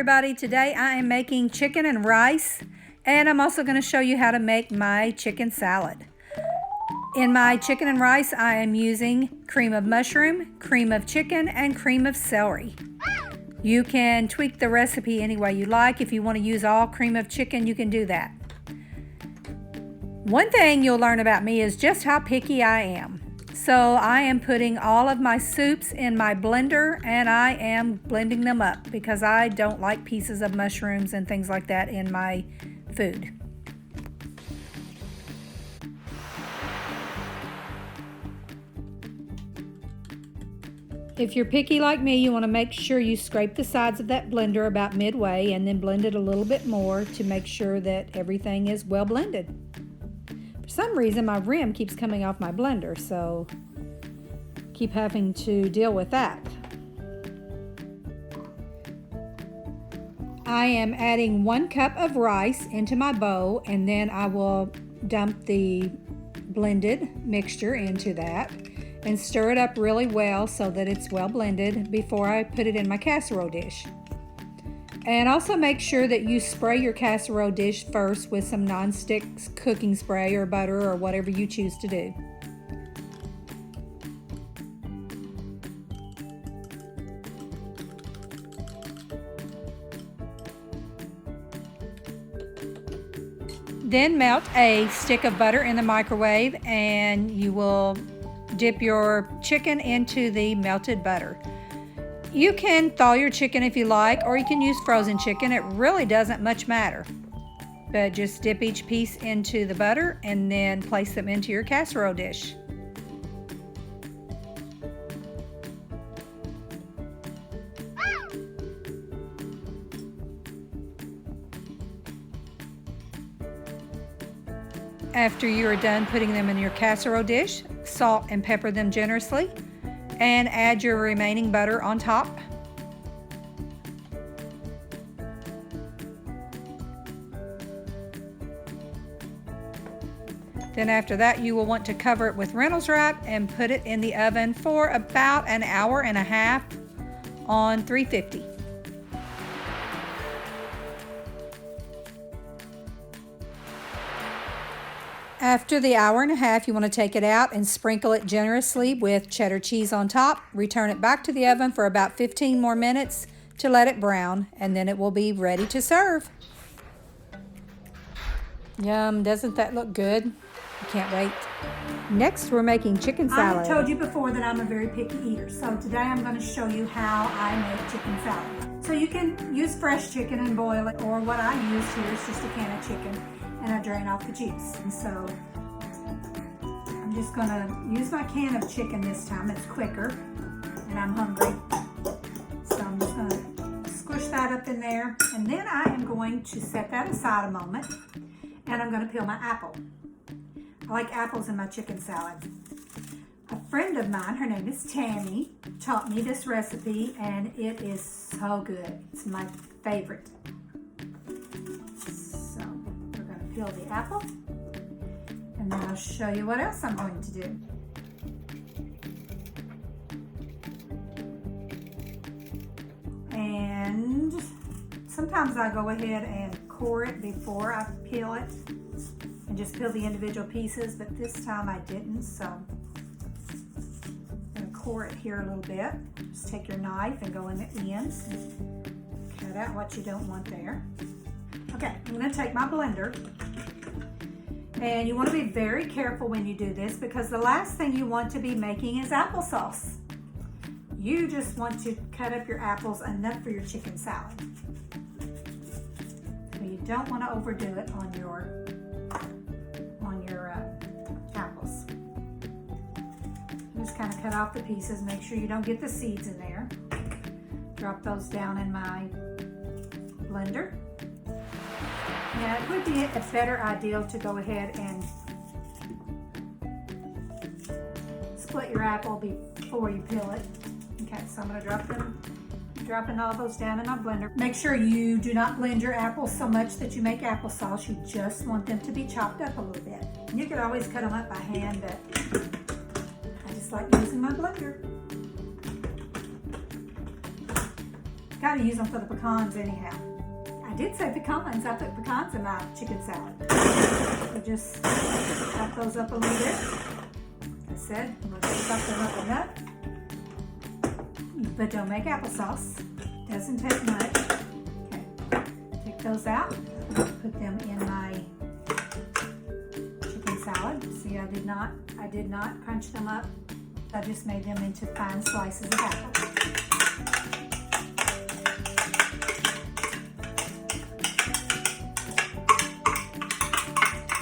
everybody. Today I am making chicken and rice, and I'm also going to show you how to make my chicken salad. In my chicken and rice I am using cream of mushroom, cream of chicken, and cream of celery. You can tweak the recipe any way you like. If you want to use all cream of chicken, you can do that. One thing you'll learn about me is just how picky I am. So I am putting all of my soups in my blender and I am blending them up because I don't like pieces of mushrooms and things like that in my food. If you're picky like me, you want to make sure you scrape the sides of that blender about midway and then blend it a little bit more to make sure that everything is well blended. For some reason my rim keeps coming off my blender, so keep having to deal with that. I am adding 1 cup of rice into my bowl, and then I will dump the blended mixture into that and stir it up really well so that it's well blended before I put it in my casserole dish. And also make sure that you spray your casserole dish first with some non-stick cooking spray or butter or whatever you choose to do. Then melt a stick of butter in the microwave and you will dip your chicken into the melted butter. You can thaw your chicken if you like, or you can use frozen chicken. It really doesn't much matter. But just dip each piece into the butter and then place them into your casserole dish. After you are done putting them in your casserole dish, salt and pepper them generously and add your remaining butter on top. Then after that you will want to cover it with Reynolds wrap and put it in the oven for about an hour and a half on 350. After the hour and a half, you want to take it out and sprinkle it generously with cheddar cheese on top. Return it back to the oven for about 15 more minutes to let it brown, and then it will be ready to serve. Yum, doesn't that look good? I can't wait. Next, we're making chicken salad. I told you before that I'm a very picky eater, so today I'm going to show you how I make chicken salad. So you can use fresh chicken and boil it, or what I use here is just a can of chicken. And I drain off the juice. And so I'm just gonna use my can of chicken this time. It's quicker and I'm hungry. So I'm just gonna squish that up in there. And then I am going to set that aside a moment and I'm gonna peel my apple. I like apples in my chicken salad. A friend of mine, her name is Tammy, taught me this recipe and it is so good. It's my favorite. Peel the apple, and then I'll show you what else I'm going to do. And sometimes I go ahead and core it before I peel it and just peel the individual pieces, but this time I didn't, so I'm going to core it here a little bit. Just take your knife and go in the ends and cut out what you don't want there. Okay, I'm going to take my blender, and you want to be very careful when you do this because the last thing you want to be making is applesauce. You just want to cut up your apples enough for your chicken salad. So you don't want to overdo it on your apples. Just kind of cut off the pieces, make sure you don't get the seeds in there. Drop those down in my blender. Now, it would be a better idea to go ahead and split your apple before you peel it. Okay, so I'm going to dropping all those down in my blender. Make sure you do not blend your apples so much that you make applesauce. You just want them to be chopped up a little bit. You could always cut them up by hand, but I just like using my blender. Gotta use them for the pecans anyhow. I did say pecans. I put pecans in my chicken salad. So just chop those up a little bit. Like I said, I'm going to chop them up enough. But don't make applesauce. Doesn't take much. Okay. Take those out. Put them in my chicken salad. See, I did not crunch them up. I just made them into fine slices of apple.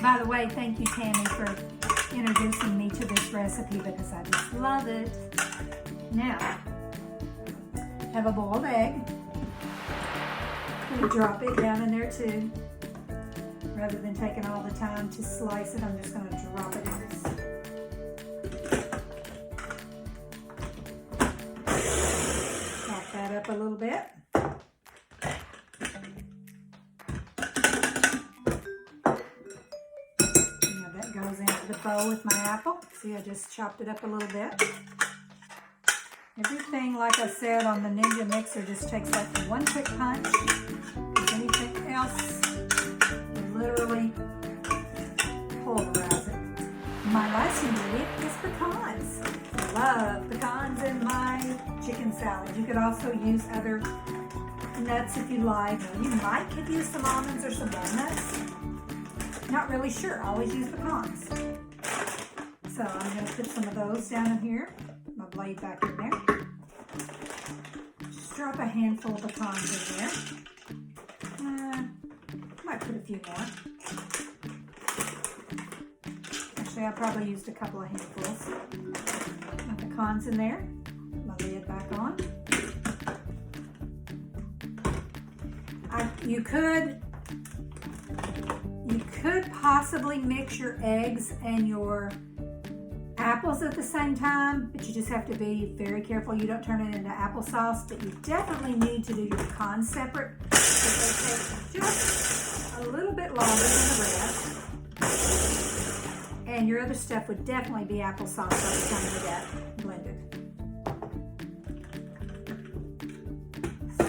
By the way, thank you, Tammy, for introducing me to this recipe because I just love it. Now, have a boiled egg. I'm going to drop it down in there too. Rather than taking all the time to slice it, I'm just going to drop it in this. Chop that up a little bit. Now that goes into the bowl with my apple. See, I just chopped it up a little bit. Everything, like I said, on the Ninja mixer just takes like one quick punch. Anything else would literally pulverize it. My last ingredient is pecans. I love pecans in my chicken salad. You could also use other nuts if you like. You might could use some almonds or some walnuts. Not really sure. Always use pecans. So I'm going to put some of those down in here. My blade back in there. Just drop a handful of pecans in there. Might put a few more. Actually, I probably used a couple of handfuls. My pecans in there. My lid back on. You could possibly mix your eggs and your apples at the same time, but you just have to be very careful you don't turn it into applesauce. But you definitely need to do your pecans separate because they take just a little bit longer than the rest. And your other stuff would definitely be applesauce by the time you get blended. So,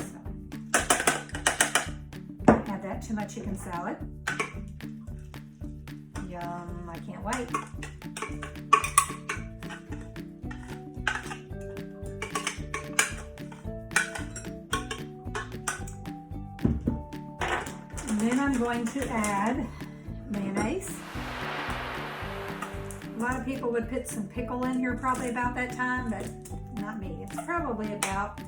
add that to my chicken salad. Yum, I can't wait. And then I'm going to add mayonnaise. A lot of people would put some pickle in here probably about that time, but not me. It's probably about,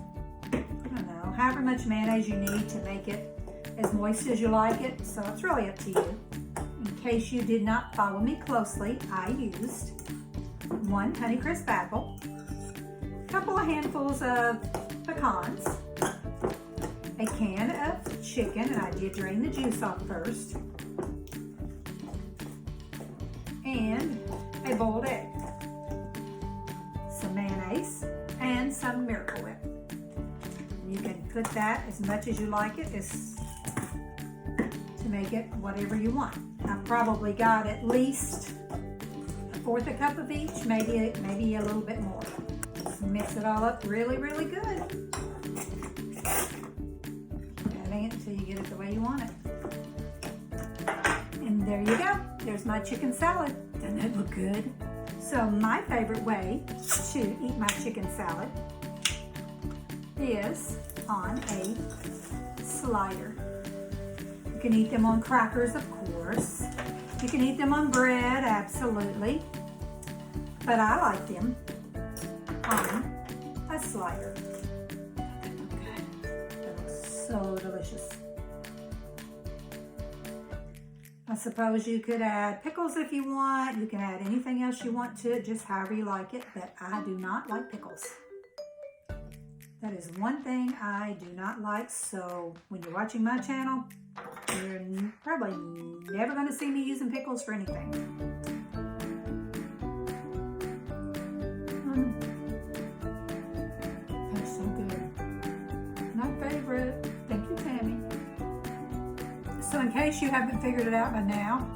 I don't know, however much mayonnaise you need to make it as moist as you like it. So it's really up to you. In case you did not follow me closely, I used 1 Honeycrisp apple, a couple of handfuls of pecans, a can of chicken, and I did drain the juice off first, and a boiled egg, some mayonnaise, and some Miracle Whip. You can put that as much as you like it to make it whatever you want. I probably got at least 1/4 cup of each, maybe a little bit more. Just mix it all up really, really good. Adding it until you get it the way you want it. And there you go. There's my chicken salad. Doesn't that look good? So my favorite way to eat my chicken salad is on a slider. You can eat them on crackers, of course. You can eat them on bread, absolutely. But I like them on a slider. Okay, that looks so delicious. I suppose you could add pickles if you want. You can add anything else you want to it, just however you like it. But I do not like pickles. That is one thing I do not like. So when you're watching my channel, you're probably never going to see me using pickles for anything. That's so good. My favorite. Thank you, Tammy. So in case you haven't figured it out by now,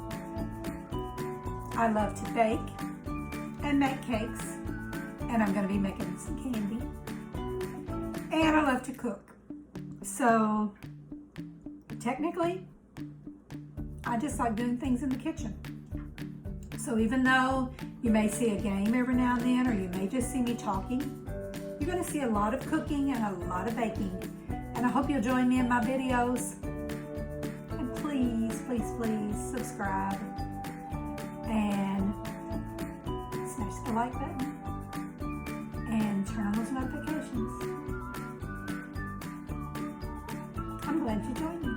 I love to bake and make cakes. And I'm going to be making some candy. And I love to cook. So technically, I just like doing things in the kitchen. So even though you may see a game every now and then, or you may just see me talking, you're going to see a lot of cooking and a lot of baking. And I hope you'll join me in my videos. And please, please, please subscribe and smash the like button and turn on those notifications. I'm glad you joined me.